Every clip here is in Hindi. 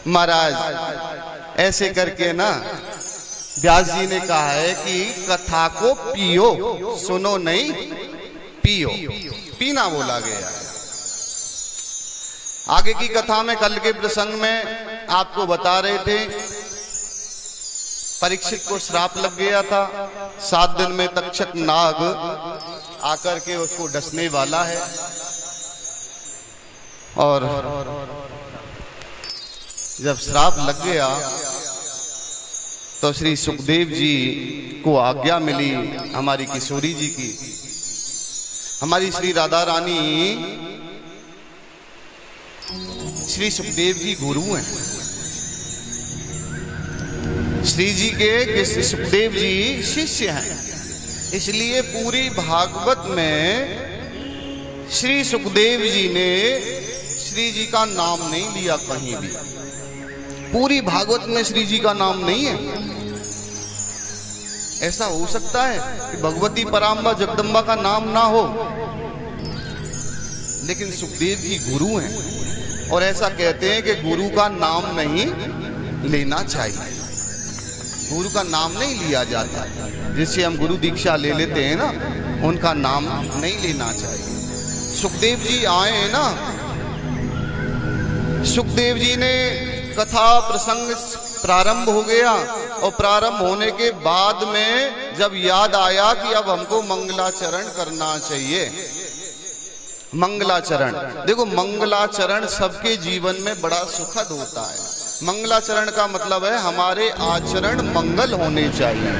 महाराज ऐसे करके ना व्यास जी ने कहा है कि कथा को पियो, सुनो नहीं पियो, पीना बोला गया है। आगे की कथा में कल के प्रसंग में आपको बता रहे थे, परीक्षित को श्राप लग गया था। 7 दिन में तक्षक नाग आकर के उसको डसने वाला है। और जब श्राप लग गया तो श्री सुखदेव जी को आज्ञा मिली, हमारी किशोरी जी की, हमारी श्री राधा रानी श्री सुखदेव जी गुरु हैं। श्री जी के श्री सुखदेव जी शिष्य हैं। इसलिए पूरी भागवत में श्री सुखदेव जी ने श्री जी का नाम नहीं लिया कहीं भी। पूरी भागवत में श्री जी का नाम नहीं है। ऐसा हो सकता है कि भगवती पराम्बा जगदम्बा का नाम ना हो, लेकिन सुखदेव जी गुरु हैं और ऐसा कहते हैं कि गुरु का नाम नहीं लेना चाहिए। गुरु का नाम नहीं लिया जाता। जिससे हम गुरु दीक्षा ले लेते हैं ना, उनका नाम नहीं लेना चाहिए। सुखदेव जी आए हैं ना, सुखदेव जी ने कथा प्रसंग प्रारंभ हो गया और प्रारंभ होने के बाद में जब याद आया कि अब हमको मंगलाचरण करना चाहिए। मंगलाचरण, देखो मंगलाचरण सबके जीवन में बड़ा सुखद होता है। मंगलाचरण का मतलब है हमारे आचरण मंगल होने चाहिए।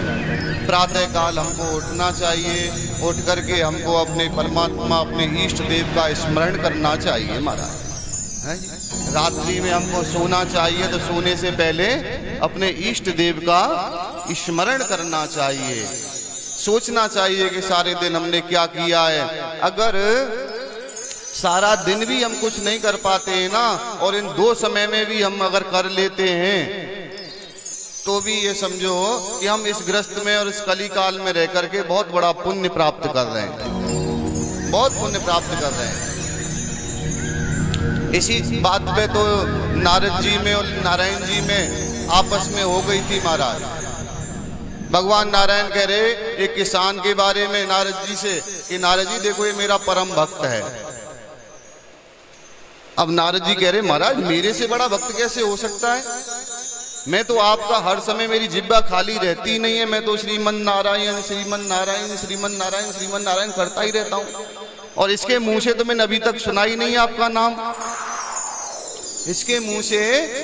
प्रातः काल हमको उठना चाहिए, उठ करके हमको अपने परमात्मा, अपने इष्ट देव का स्मरण करना चाहिए। महाराज रात्रि में हमको सोना चाहिए तो सोने से पहले अपने इष्ट देव का स्मरण करना चाहिए। सोचना चाहिए कि सारे दिन हमने क्या किया है। अगर सारा दिन भी हम कुछ नहीं कर पाते हैं ना, और इन 2 समय में भी हम अगर कर लेते हैं, तो भी ये समझो कि हम इस ग्रस्त में और इस कली काल में रह करके बहुत बड़ा पुण्य प्राप्त कर रहे हैं। बहुत पुण्य प्राप्त कर रहे हैं। इसी बात पे तो नारद जी में और नारायण जी में आपस में हो गई थी महाराज। भगवान नारायण कह रहे एक किसान के बारे में नारद जी से कि नारद जी देखो ये मेरा परम भक्त है। अब नारद जी कह रहे महाराज मेरे से बड़ा भक्त कैसे हो सकता है? मैं तो आपका हर समय, मेरी जिब्बा खाली रहती नहीं है। मैं तो श्रीमन नारायण श्रीमन नारायण श्रीमन नारायण श्रीमन नारायण करता ही रहता हूँ, और इसके मुंह से तो मैंने अभी तक सुना ही नहीं आपका नाम। इसके मुंह से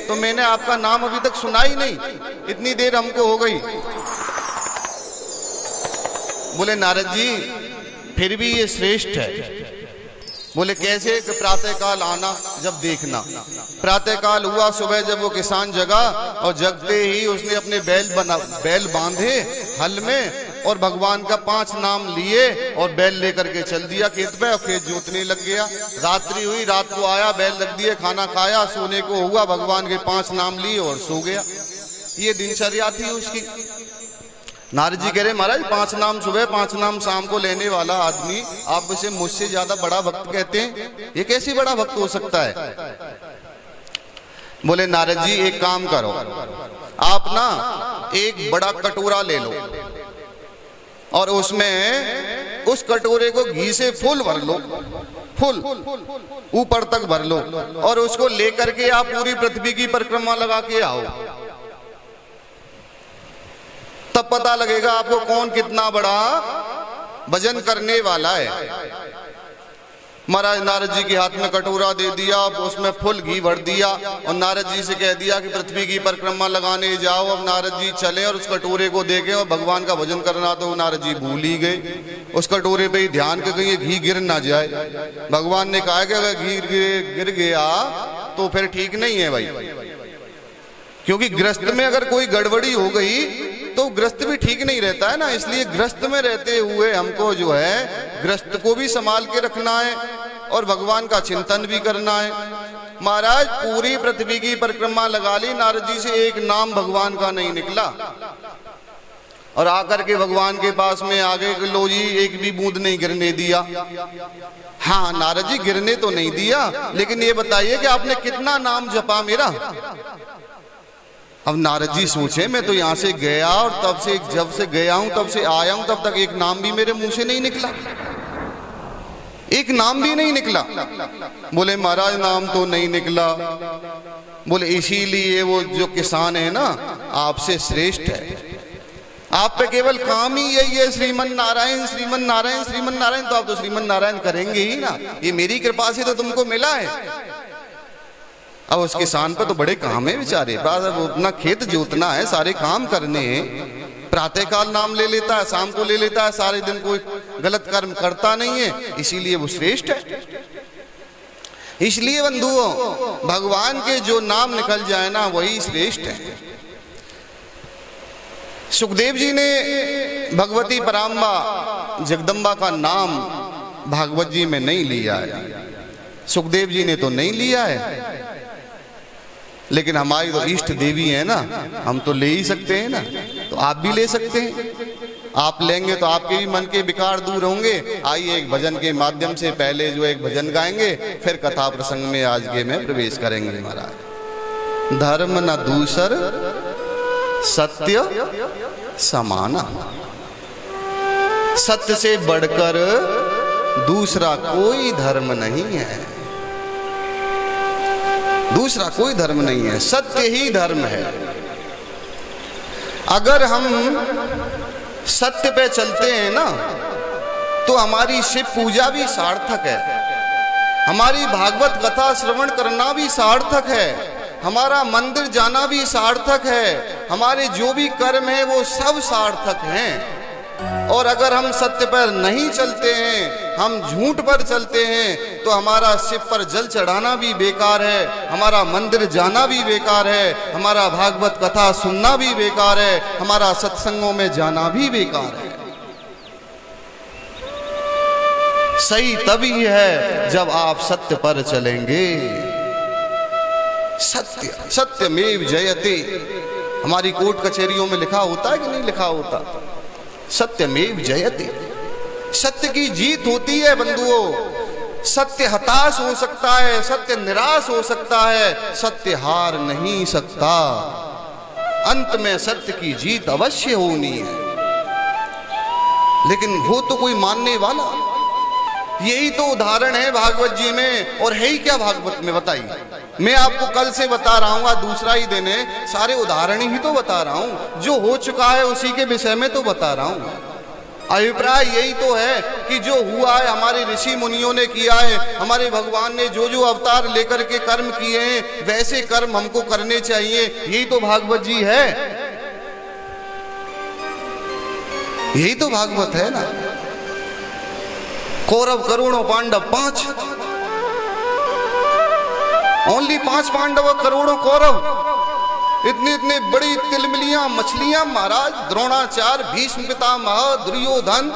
तो मैंने आपका नाम अभी तक सुना ही नहीं, इतनी देर हमको हो गई। बोले नारद जी फिर भी ये श्रेष्ठ है। बोले कैसे? कि प्रातः काल आना, जब देखना। प्रातः काल हुआ, सुबह जब वो किसान जगा और जगते ही उसने अपने बैल बांधे हल में और भगवान का 5 नाम लिए और बैल लेकर के चल दिया खेत पे और खेत जोतने लग गया। रात्रि हुई, रात को आया, बैल रख दिए, खाना खाया, सोने को हुआ, भगवान के 5 नाम लिए और सो गया। ये दिनचर्या थी उसकी। नारद जी कह रहे महाराज 5 नाम सुबह 5 नाम शाम को लेने वाला आदमी आप उसे मुझसे ज्यादा बड़ा भक्त कहते हैं? ये कैसे बड़ा भक्त हो सकता है? बोले नारद जी एक काम करो, आप ना एक बड़ा कटोरा ले लो और उसमें उस कटोरे को घी से फुल भर लो, फुल ऊपर तक भर लो, और उसको लेकर के आप पूरी पृथ्वी की परिक्रमा लगा के आओ। तब पता लगेगा आपको कौन कितना बड़ा भजन करने वाला है। महाराज नारद जी के हाथ में कटोरा दे दिया, उसमें फुल घी भर दिया और नारद जी से कह दिया कि पृथ्वी की परिक्रमा लगाने जाओ। अब नारद जी चले और उस कटोरे को देखें और भगवान का भजन करना तो नारद जी भूल ही गए। उस कटोरे पे ही ध्यान कर गए घी गिर ना जाए। भगवान ने कहा कि अगर घी गिर गया तो फिर ठीक नहीं है भाई, क्योंकि ग्रस्त में अगर कोई गड़बड़ी हो गई तो ग्रस्त भी ठीक नहीं रहता है ना। इसलिए ग्रस्त में रहते हुए हमको जो है ग्रस्त को भी संभाल के रखना है और भगवान का चिंतन भी करना है। महाराज पूरी पृथ्वी की परिक्रमा लगा ली, नारद जी से एक नाम भगवान का नहीं निकला और आकर के भगवान के पास में आगे लो जी एक भी बूंद नहीं गिरने दिया। हाँ नारद जी गिरने तो नहीं दिया, लेकिन ये बताइए कि आपने कितना नाम जपा मेरा। अब नारद जी सोचे मैं तो यहां से गया और तब से जब से गया हूं तब से आया हूं तब तक एक नाम भी मेरे मुंह से नहीं निकला, एक नाम भी नहीं निकला। बोले महाराज नाम तो नहीं निकला। बोले इसीलिए वो जो किसान है ना आपसे श्रेष्ठ है, आप पे केवल काम ही यही है श्रीमन नारायण श्रीमन नारायण श्रीमन नारायण, तो आप तो श्रीमन नारायण करेंगे ही ना, ये मेरी कृपा से तो तुमको मिला है। अब उस किसान पे तो बड़े काम है बेचारे, अपना खेत जोतना है, सारे काम करने हैं, प्रातः काल नाम ले लेता है, शाम को ले लेता है, सारे दिन कोई गलत कर्म करता नहीं है, इसीलिए वो श्रेष्ठ है। इसलिए बंधुओं भगवान के जो नाम निकल जाए ना वही श्रेष्ठ है। सुखदेव जी ने भगवती पराम्बा जगदम्बा का नाम भागवत जी में नहीं लिया है, सुखदेव जी ने तो नहीं लिया है, लेकिन हमारी तो इष्ट देवी है ना, हम तो ले ही सकते हैं ना, तो आप भी ले सकते हैं। आप लेंगे तो आपके भी मन के विकार दूर होंगे। आइए एक भजन के माध्यम से पहले जो एक भजन गाएंगे, फिर कथा प्रसंग में आज के में प्रवेश करेंगे। महाराज धर्म न दूसर सत्य समाना, सत्य से बढ़कर दूसरा कोई धर्म नहीं है, दूसरा कोई धर्म नहीं है, सत्य ही धर्म है। अगर हम सत्य पे चलते हैं ना तो हमारी शिव पूजा भी सार्थक है, हमारी भागवत कथा श्रवण करना भी सार्थक है, हमारा मंदिर जाना भी सार्थक है, हमारे जो भी कर्म है वो सब सार्थक हैं। और अगर हम सत्य पर नहीं चलते हैं, हम झूठ पर चलते हैं, तो हमारा शिव पर जल चढ़ाना भी बेकार है, हमारा मंदिर जाना भी बेकार है, हमारा भागवत कथा सुनना भी बेकार है, हमारा सत्संगों में जाना भी बेकार है। सही तभी है जब आप सत्य पर चलेंगे। सत्य सत्यमेव जयते, हमारी कोर्ट कचहरियों में लिखा होता है कि नहीं लिखा होता? सत्यमेव जयते, सत्य की जीत होती है बंधुओं। सत्य हताश हो सकता है, सत्य निराश हो सकता है, सत्य हार नहीं सकता। अंत में सत्य की जीत अवश्य होनी है, लेकिन हो तो कोई मानने वाला। यही तो उदाहरण है भागवत जी में, और है ही क्या भागवत में बताइए। मैं आपको कल से बता रहा हूँ, दूसरा ही दिन है, सारे उदाहरण ही तो बता रहा हूँ, जो हो चुका है उसी के विषय में तो बता रहा हूँ। अभिप्राय यही तो है कि जो हुआ है हमारे ऋषि मुनियों ने किया है, हमारे भगवान ने जो जो अवतार लेकर के कर्म किए हैं वैसे कर्म हमको करने चाहिए, यही तो भागवत जी है, यही तो भागवत है ना। कौरव करोड़ों पांडव 5, ओनली 5 पांडव करोड़ों कौरव, इतनी इतनी बड़ी तिलमिलियां मछलियां महाराज, द्रोणाचार्य, भीष्म पितामह, दुर्योधन,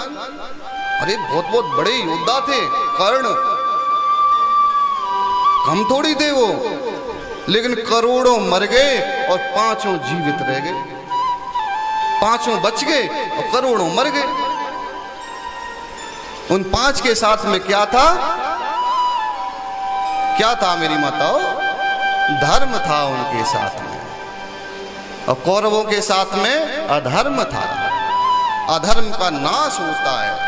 अरे बहुत बहुत बड़े योद्धा थे। कर्ण कम थोड़ी थे वो, लेकिन करोड़ों मर गए और 5 जीवित रह गए, 5 बच गए और करोड़ों मर गए। उन 5 के साथ में क्या था? क्या था मेरी माताओं? धर्म था उनके साथ में, और कौरवों के साथ में अधर्म था। अधर्म का नाश होता है।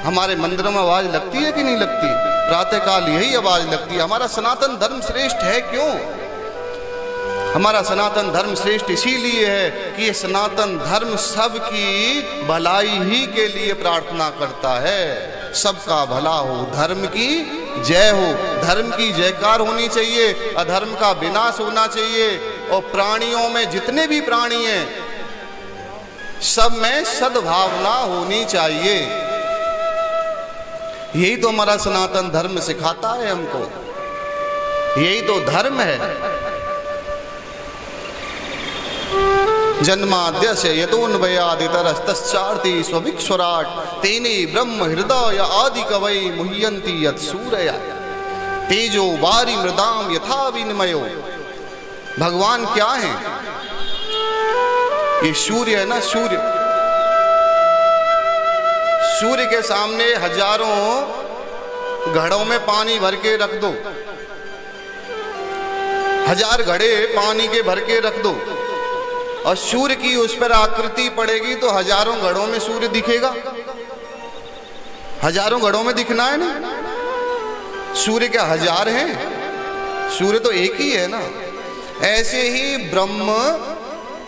हमारे मंदिरों में आवाज लगती है कि नहीं लगती? प्रातः काल यही आवाज लगती है। हमारा सनातन धर्म श्रेष्ठ है। क्यों हमारा सनातन धर्म श्रेष्ठ? इसीलिए है कि ये सनातन धर्म सबकी भलाई ही के लिए प्रार्थना करता है। सबका भला हो, धर्म की जय हो, धर्म की जयकार होनी चाहिए, अधर्म का विनाश होना चाहिए। और प्राणियों में जितने भी प्राणी हैं सब में सद्भावना होनी चाहिए। यही तो हमारा सनातन धर्म सिखाता है हमको, यही तो धर्म है। जन्माद्यस्य यतोऽन्वयादितरस्तश्चार्ति स्वभिक्षुराट् तेने ब्रह्म हृदय आदि कवै मुह्यन्ति यत् सूरया तेजो वारि मृदाम यथा विनिमयो। भगवान क्या है? ये सूर्य है ना, सूर्य। सूर्य के सामने हजारों घड़ों में पानी भर के रख दो, 1000 घड़े पानी के भर के रख दो, और सूर्य की उस पर आकृति पड़ेगी तो हजारों घड़ों में सूर्य दिखेगा। हजारों घड़ों में दिखना है ना, सूर्य क्या 1000 हैं? सूर्य तो एक ही है ना। ऐसे ही ब्रह्म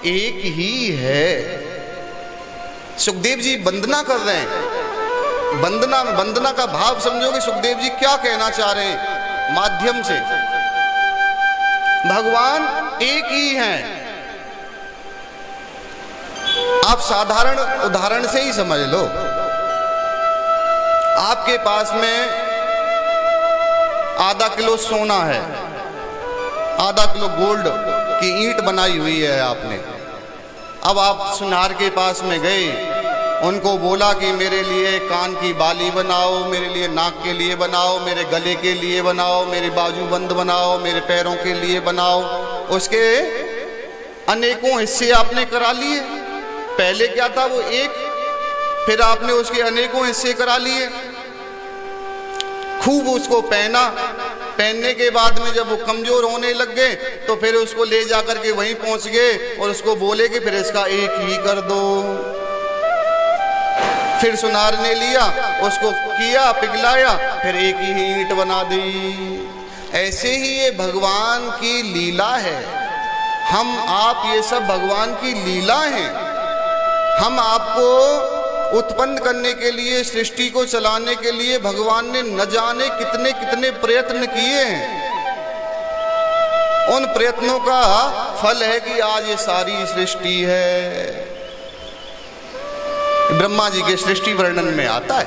एक ही है। सुखदेव जी वंदना कर रहे हैं, वंदना का भाव समझोगे सुखदेव जी क्या कहना चाह रहे हैं माध्यम से। भगवान एक ही हैं। आप साधारण उदाहरण से ही समझ लो, आपके पास में आधा किलो सोना है, आधा किलो गोल्ड की ईंट बनाई हुई है आपने। अब आप सुनार के पास में गए, उनको बोला कि मेरे लिए कान की बाली बनाओ, मेरे लिए नाक के लिए बनाओ, मेरे गले के लिए बनाओ, मेरे बाजूबंद बनाओ, मेरे पैरों के लिए बनाओ। उसके अनेकों हिस्से आपने करा लिए। पहले क्या था, वो एक, फिर आपने उसके अनेकों हिस्से करा लिए, खूब उसको पहना। पहनने के बाद में जब वो कमजोर होने लग गए तो फिर उसको ले जाकर के वहीं पहुंच गए और उसको बोले कि फिर इसका एक ही कर दो। फिर सुनार ने लिया, उसको किया, पिघलाया, फिर एक ही ईंट बना दी। ऐसे ही ये भगवान की लीला है। हम आप ये सब भगवान की लीला हैं। हम आपको उत्पन्न करने के लिए, सृष्टि को चलाने के लिए भगवान ने न जाने कितने कितने प्रयत्न किए हैं। उन प्रयत्नों का फल है कि आज ये सारी सृष्टि है। ब्रह्मा जी के सृष्टि वर्णन में आता है,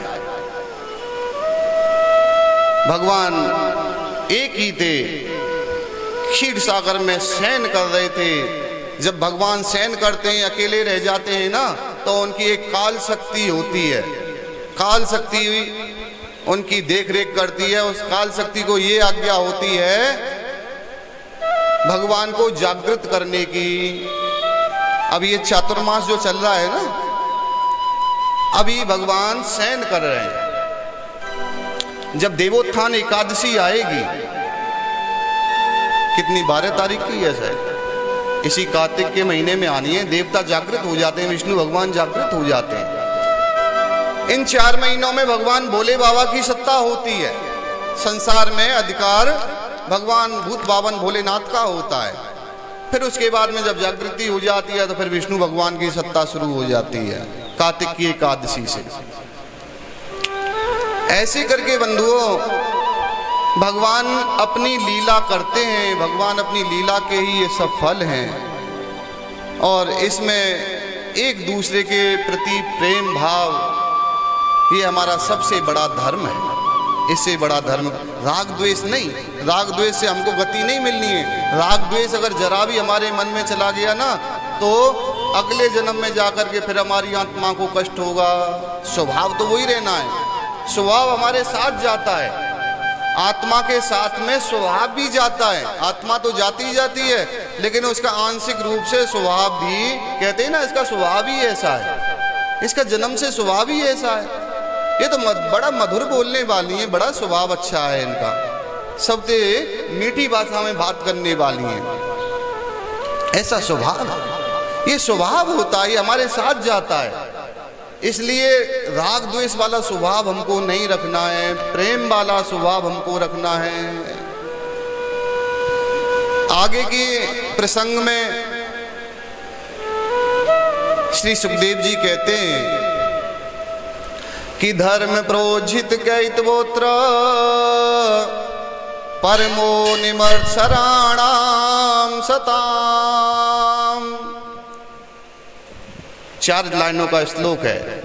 भगवान एक ही थे, क्षीर सागर में शयन कर रहे थे। जब भगवान शयन करते हैं, अकेले रह जाते हैं ना, तो उनकी एक काल शक्ति होती है। काल शक्ति उनकी देख रेख करती है। उस काल शक्ति को ये आज्ञा होती है भगवान को जागृत करने की। अब ये चातुर्मास जो चल रहा है ना, अभी भगवान शयन कर रहे हैं। जब देवोत्थान एकादशी आएगी, कितनी 12 तारीख की है शायद, इसी कार्तिक के महीने में आनी है। देवता जागृत हो जाते हैं, विष्णु भगवान जागृत हो जाते हैं। इन 4 महीनों में भगवान भोले बाबा की सत्ता होती है। संसार में अधिकार भगवान भूत बावन भोलेनाथ का होता है। फिर उसके बाद में जब जागृति हो जाती है तो फिर विष्णु भगवान की सत्ता शुरू हो जाती है कार्तिक की एकादशी से। ऐसे करके बंधुओं, भगवान अपनी लीला करते हैं। भगवान अपनी लीला के ही ये सब फल हैं। और इसमें एक दूसरे के प्रति प्रेम भाव, ये हमारा सबसे बड़ा धर्म है। इससे बड़ा धर्म राग द्वेष नहीं। राग द्वेष से हमको गति नहीं मिलनी है। राग द्वेष अगर जरा भी हमारे मन में चला गया ना, तो अगले जन्म में जाकर के फिर हमारी आत्मा को कष्ट होगा। स्वभाव तो वही रहना है। स्वभाव हमारे साथ जाता है, आत्मा के साथ में स्वभाव भी जाता है। आत्मा तो जाती ही जाती है, लेकिन उसका आंशिक रूप से स्वभाव भी, कहते हैं ना, इसका स्वभाव ही ऐसा है, इसका जन्म से स्वभाव ही ऐसा है। ये तो बड़ा मधुर बोलने वाली है, बड़ा स्वभाव अच्छा है इनका, सबसे मीठी भाषा में बात करने वाली है। ऐसा स्वभाव, ये स्वभाव होता है, ये हमारे साथ जाता है। इसलिए राग द्वेष वाला स्वभाव हमको नहीं रखना है, प्रेम वाला स्वभाव हमको रखना है। आगे के प्रसंग में श्री सुखदेव जी कहते हैं कि धर्म प्रोज्झित कैतवोत्र परमो निमर्शराणाम सताम। 4 लाइनों का श्लोक है।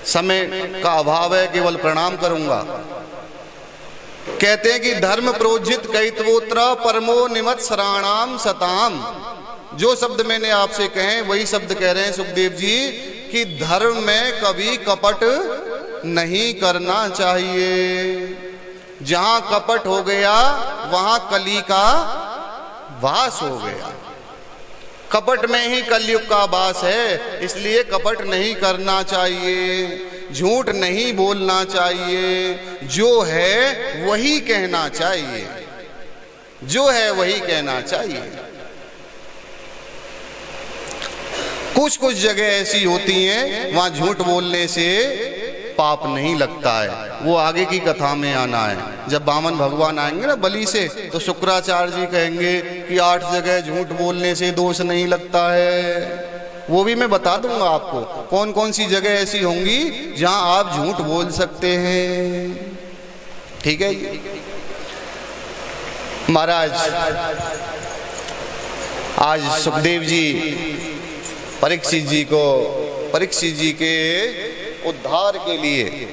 समय का अभाव है, केवल प्रणाम करूंगा। कहते हैं कि धर्म प्रोज्झित कैतवोत्र परमो निमत्सराणाम सताम। जो शब्द मैंने आपसे कहे वही शब्द कह रहे हैं सुखदेव जी कि धर्म में कभी कपट नहीं करना चाहिए। जहां कपट हो गया वहां कली का वास हो गया। कपट में ही कलयुग का वास है, इसलिए कपट नहीं करना चाहिए, झूठ नहीं बोलना चाहिए, जो है वही कहना चाहिए, जो है वही कहना चाहिए। कुछ कुछ जगह ऐसी होती हैं वहां झूठ बोलने से पाप नहीं लगता है, वो आगे की कथा में आना है। जब वामन भगवान आएंगे ना बलि से, तो शुक्राचार्य जी कहेंगे कि 8 जगह झूठ बोलने से दोष नहीं लगता है। वो भी मैं बता दूंगा आपको कौन कौन सी जगह ऐसी होंगी जहां आप झूठ बोल सकते हैं। ठीक है महाराज, आज सुखदेव जी परीक्षित जी के उद्धार के लिए